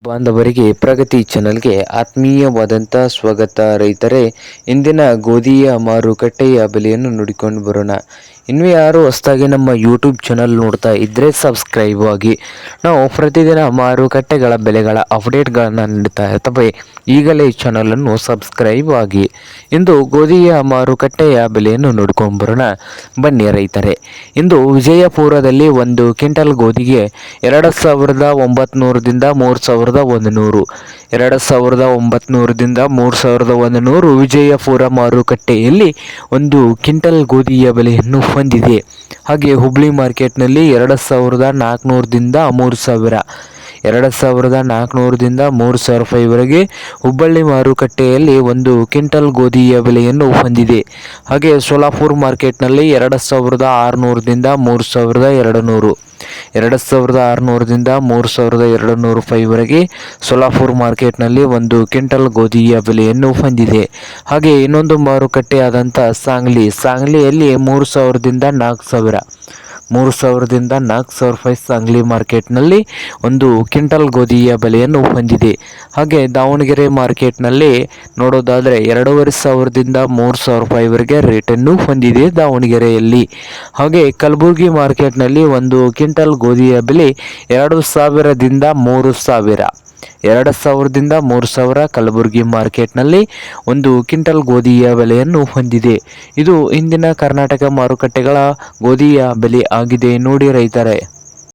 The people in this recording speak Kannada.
ಬಾಂಧವರಿಗೆ ಪ್ರಗತಿ ಚಾನಲ್ಗೆ ಆತ್ಮೀಯವಾದಂಥ ಸ್ವಾಗತ. ರೈತರೇ, ಇಂದಿನ ಗೋಧಿಯ ಮಾರುಕಟ್ಟೆಯ ಬೆಲೆಯನ್ನು ನೋಡಿಕೊಂಡು ಬರೋಣ. ಇನ್ನೂ ಯಾರು ಹೊಸದಾಗಿ ನಮ್ಮ ಯೂಟ್ಯೂಬ್ ಚಾನಲ್ ನೋಡ್ತಾ ಇದ್ದರೆ ಸಬ್ಸ್ಕ್ರೈಬ್ ಆಗಿ. ನಾವು ಪ್ರತಿದಿನ ಮಾರುಕಟ್ಟೆಗಳ ಬೆಲೆಗಳ ಅಪ್ಡೇಟ್ಗಳನ್ನು ನೀಡ್ತಾ ಇರ್ತವೆ. ಈಗಲೇ ಈ ಚಾನಲನ್ನು ಸಬ್ಸ್ಕ್ರೈಬ್ ಆಗಿ. ಇಂದು ಗೋಧಿಯ ಮಾರುಕಟ್ಟೆಯ ಬೆಲೆಯನ್ನು ನೋಡ್ಕೊಂಡು ಬರೋಣ ಬನ್ನಿ ರೈತರೇ. ಇಂದು ವಿಜಯಪುರದಲ್ಲಿ ಒಂದು ಕ್ವಿಂಟಲ್ ಗೋಧಿಗೆ 2,900ದಿಂದ 3,100, 2,900ದಿಂದ 3,100 ವಿಜಯಪುರ ಮಾರುಕಟ್ಟೆಯಲ್ಲಿ ಒಂದು ಕ್ವಿಂಟಲ್ ಗೋಧಿಯ ಬೆಲೆಯನ್ನು ಹೊಂದಿದೆ. ಹಾಗೆ ಹುಬ್ಳಿ ಮಾರ್ಕೆಟ್ನಲ್ಲಿ 2,400ದಿಂದ 3,000, 2,400ದಿಂದ 3,000 ರೂಪಾಯಿವರೆಗೆ ಹುಬ್ಬಳ್ಳಿ ಮಾರುಕಟ್ಟೆಯಲ್ಲಿ ಒಂದು ಕ್ವಿಂಟಲ್ ಗೋಧಿಯ ಬೆಲೆಯನ್ನು ಹೊಂದಿದೆ. ಹಾಗೆ ಸೋಲಾಪುರ ಮಾರ್ಕೆಟ್ನಲ್ಲಿ 2,600ದಿಂದ 3,200, 2,600ದಿಂದ 3,200 ರೂಪಾಯಿವರೆಗೆ ಸೋಲಾಪುರ ಮಾರ್ಕೆಟ್ನಲ್ಲಿ ಒಂದು ಕ್ವಿಂಟಲ್ ಗೋಧಿಯ ಬೆಲೆಯನ್ನು ಹೊಂದಿದೆ. ಹಾಗೆ ಇನ್ನೊಂದು ಮಾರುಕಟ್ಟೆಯಾದಂಥ ಸಾಂಗ್ಲಿಯಲ್ಲಿ 3,000ದಿಂದ 4,000, 3,000ದಿಂದ 4,000 ರೂಪಾಯಿ ಸಾಂಗ್ಲಿ ಮಾರ್ಕೆಟ್ನಲ್ಲಿ ಒಂದು ಕ್ವಿಂಟಲ್ ಗೋಧಿಯ ಬೆಲೆಯನ್ನು ಹೊಂದಿದೆ. ಹಾಗೆ ದಾವಣಗೆರೆ ಮಾರ್ಕೆಟ್ನಲ್ಲಿ ನೋಡೋದಾದರೆ 2,500ದಿಂದ 3,000 ರೂಪಾಯಿವರೆಗೆ ರೇಟನ್ನು ಹೊಂದಿದೆ ದಾವಣಗೆರೆಯಲ್ಲಿ. ಹಾಗೆ ಕಲಬುರಗಿ ಮಾರ್ಕೆಟ್ನಲ್ಲಿ ಒಂದು ಕ್ವಿಂಟಲ್ ಗೋಧಿಯ ಬೆಲೆ 2,000ದಿಂದ 3,000, 2,000ದಿಂದ 3,000 ಕಲಬುರಗಿ ಮಾರ್ಕೆಟ್ನಲ್ಲಿ ಒಂದು ಕ್ವಿಂಟಲ್ ಗೋಧಿಯ ಬೆಲೆಯನ್ನು ಹೊಂದಿದೆ. ಇದು ಇಂದಿನ ಕರ್ನಾಟಕ ಮಾರುಕಟ್ಟೆಗಳ ಗೋಧಿಯ ಬೆಲೆ ಆಗಿದೆ ನೋಡಿ ರೈತರೇ.